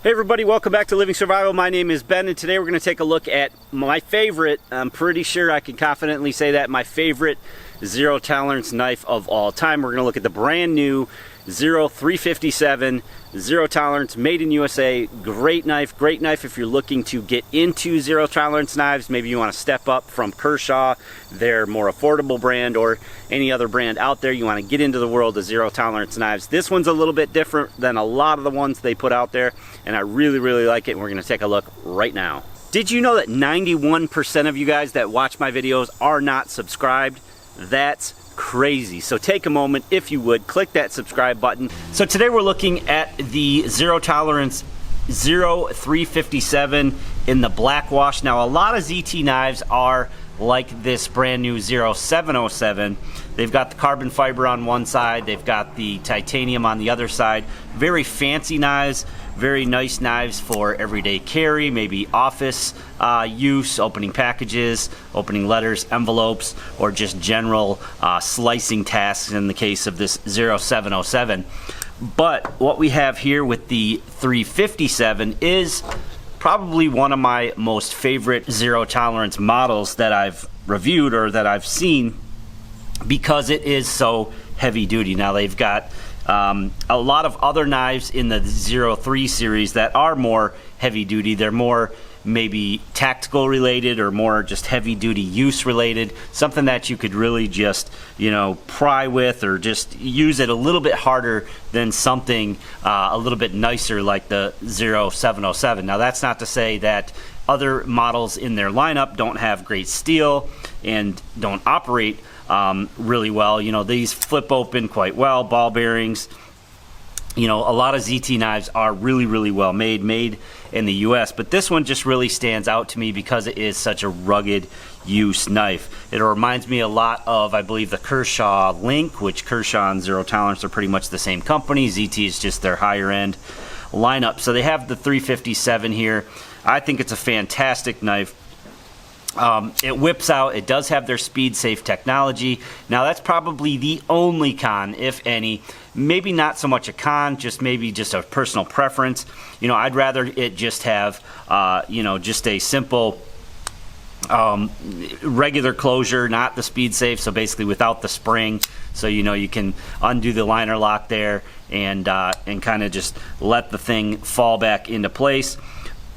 Hey everybody, welcome back to Living Survival. My name is Ben, and today we're going to take a look at my favorite, I'm pretty sure I can confidently say that, my favorite zero tolerance knife of all time. We're going to look at the brand new 0357 zero tolerance, made in USA. Great knife if you're looking to get into zero tolerance knives. Maybe you want to step up from Kershaw, their more affordable brand, or any other brand out there. You want to get into the world of zero tolerance knives. This one's a little bit different than a lot of the ones they put out there, and I really like it, and we're going to take a look right now. Did you know that 91% of you guys that watch my videos are not subscribed? That's crazy. So take a moment, if you would, click that subscribe button. So today we're looking at the zero tolerance 0357 in the black wash. Now, a lot of ZT knives are like this brand new 0707. They've got the carbon fiber on one side, they've got the titanium on the other side. Very fancy knives, very nice knives for everyday carry, maybe office use, opening packages, opening letters, envelopes, or just general slicing tasks in the case of this 0707. But what we have here with the 357 is probably one of my most favorite zero tolerance models that I've reviewed or that I've seen, because it is so heavy duty. Now, they've got a lot of other knives in the 03 series that are more heavy duty. They're more maybe tactical related or more just heavy duty use related, something that you could really just, you know, pry with or just use it a little bit harder than something a little bit nicer like the 0707. Now, that's not to say that other models in their lineup don't have great steel and don't operate really well. You know, these flip open quite well, ball bearings. You know, a lot of ZT knives are really well made in the US, but this one just really stands out to me because it is such a rugged use knife. It reminds me a lot of, I believe, the Kershaw Link, which Kershaw and Zero Tolerance are pretty much the same company. ZT is just their higher end lineup. So they have the 357 here. I think it's a fantastic knife. It whips out. It does have their speed safe technology. Now, that's probably the only con, if any. Maybe not so much a con, just maybe just a personal preference. You know, I'd rather it just have you know, just a simple regular closure, not the speed safe, so basically without the spring. So, you know, you can undo the liner lock there and kind of just let the thing fall back into place.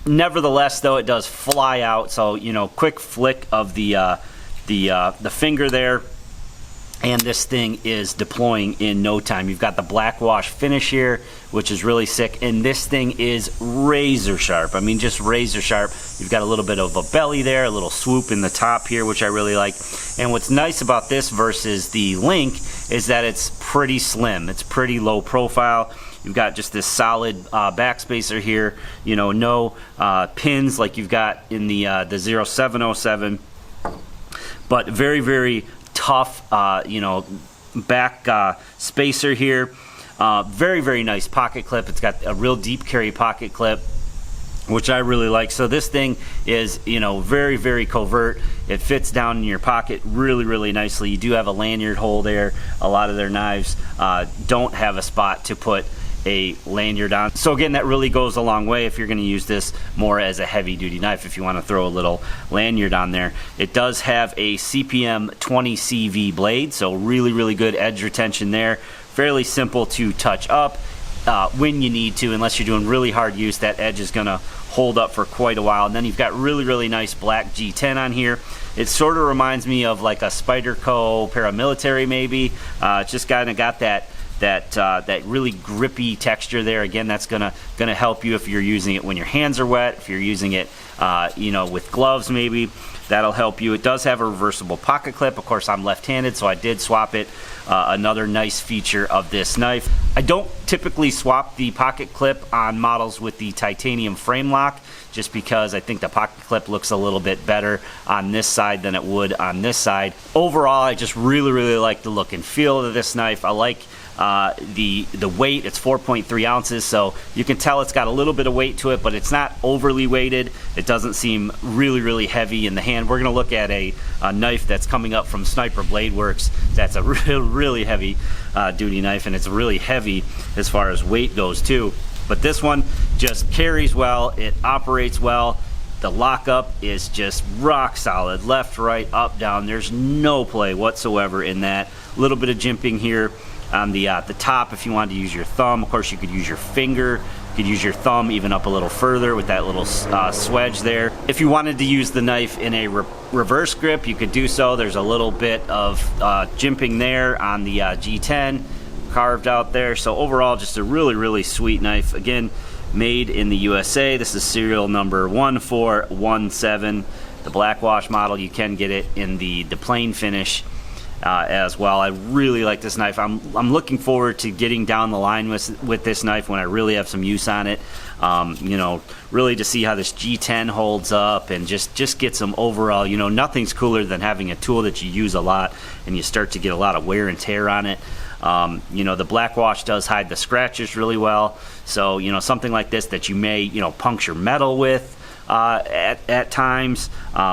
Nevertheless, though, it does fly out, so, you know, quick flick of the finger there, and this thing is deploying in no time. You've got the black wash finish here, which is really sick, and this thing is razor sharp. I mean, just razor sharp. You've got a little bit of a belly there, a little swoop in the top here, which I really like. And what's nice about this versus the Link is that it's pretty slim. It's pretty low profile. You've got just this solid backspacer here, you know, no pins like you've got in the 0707, but very tough, you know, back spacer here. Very nice pocket clip. It's got a real deep carry pocket clip, which I really like. So this thing is, you know, very covert. It fits down in your pocket really nicely. You do have a lanyard hole there. A lot of their knives don't have a spot to put a lanyard on. So again, that really goes a long way if you're going to use this more as a heavy duty knife, if you want to throw a little lanyard on there. It does have a CPM 20 CV blade, so really good edge retention there. Fairly simple to touch up when you need to. Unless you're doing really hard use, that edge is going to hold up for quite a while. And then you've got really nice black G10 on here. It sort of reminds me of like a Spyderco paramilitary maybe. It's just kind of got that really grippy texture there. Again, that's gonna help you if you're using it when your hands are wet, if you're using it you know, with gloves maybe. That'll help you. It does have a reversible pocket clip. Of course, I'm left-handed, so I did swap it. Another nice feature of this knife. I don't typically swap the pocket clip on models with the titanium frame lock, just because I think the pocket clip looks a little bit better on this side than it would on this side. Overall, I just really like the look and feel of this knife. I like the weight. It's 4.3 ounces, so you can tell it's got a little bit of weight to it, but it's not overly weighted. It doesn't seem really heavy in the hand. We're going to look at a knife that's coming up from Sniper Blade Works. That's a really heavy duty knife, and it's really heavy as far as weight goes too. But this one just carries well, it operates well. The lockup is just rock solid, left, right, up, down. There's no play whatsoever in that. A little bit of jimping here on the top if you wanted to use your thumb. Of course, you could use your finger. You could use your thumb even up a little further with that little swedge there. If you wanted to use the knife in a reverse grip, you could do so. There's a little bit of jimping there on the G10 carved out there. So overall, just a really, really sweet knife. Again, made in the USA. This is serial number 1417. The black wash model, you can get it in the plain finish as well. I really like this knife. I'm looking forward to getting down the line with this knife when I really have some use on it. You know, really to see how this G10 holds up and just get some overall, you know, nothing's cooler than having a tool that you use a lot and you start to get a lot of wear and tear on it. You know, the black wash does hide the scratches really well. So, you know, something like this that you may, you know, puncture metal with at times,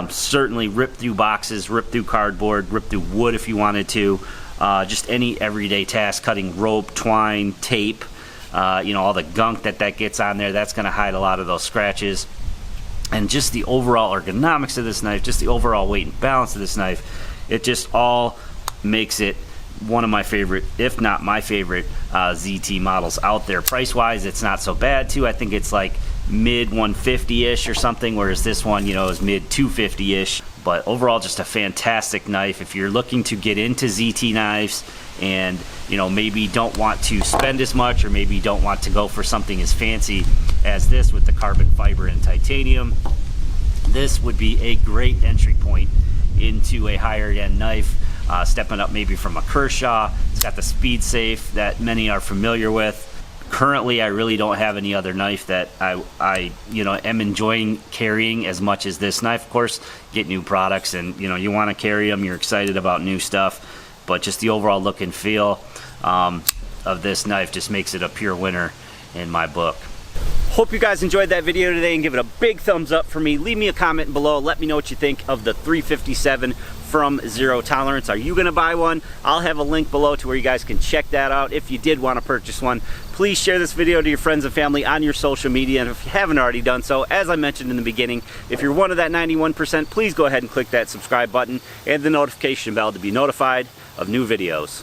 certainly rip through boxes, rip through cardboard, rip through wood if you wanted to, just any everyday task, cutting rope, twine, tape, you know, all the gunk that gets on there, that's going to hide a lot of those scratches. And just the overall ergonomics of this knife, just the overall weight and balance of this knife, it just all makes it one of my favorite, if not my favorite, ZT models out there. Price wise, it's not so bad too. I think it's like mid 150-ish or something, whereas this one, you know, is mid 250-ish. But overall, just a fantastic knife. If you're looking to get into ZT knives and, you know, maybe don't want to spend as much, or maybe don't want to go for something as fancy as this with the carbon fiber and titanium, this would be a great entry point into a higher end knife. Stepping up maybe from a Kershaw. It's got the speed safe that many are familiar with. Currently, I really don't have any other knife that I you know, am enjoying carrying as much as this knife. Of course, get new products and, you know, you want to carry them, you're excited about new stuff, but just the overall look and feel of this knife just makes it a pure winner in my book. Hope you guys enjoyed that video today and give it a big thumbs up for me. Leave me a comment below. Let me know what you think of the 357 from Zero Tolerance. Are you going to buy one? I'll have a link below to where you guys can check that out if you did want to purchase one. Please share this video to your friends and family on your social media, and if you haven't already done so, as I mentioned in the beginning, if you're one of that 91%, please go ahead and click that subscribe button and the notification bell to be notified of new videos.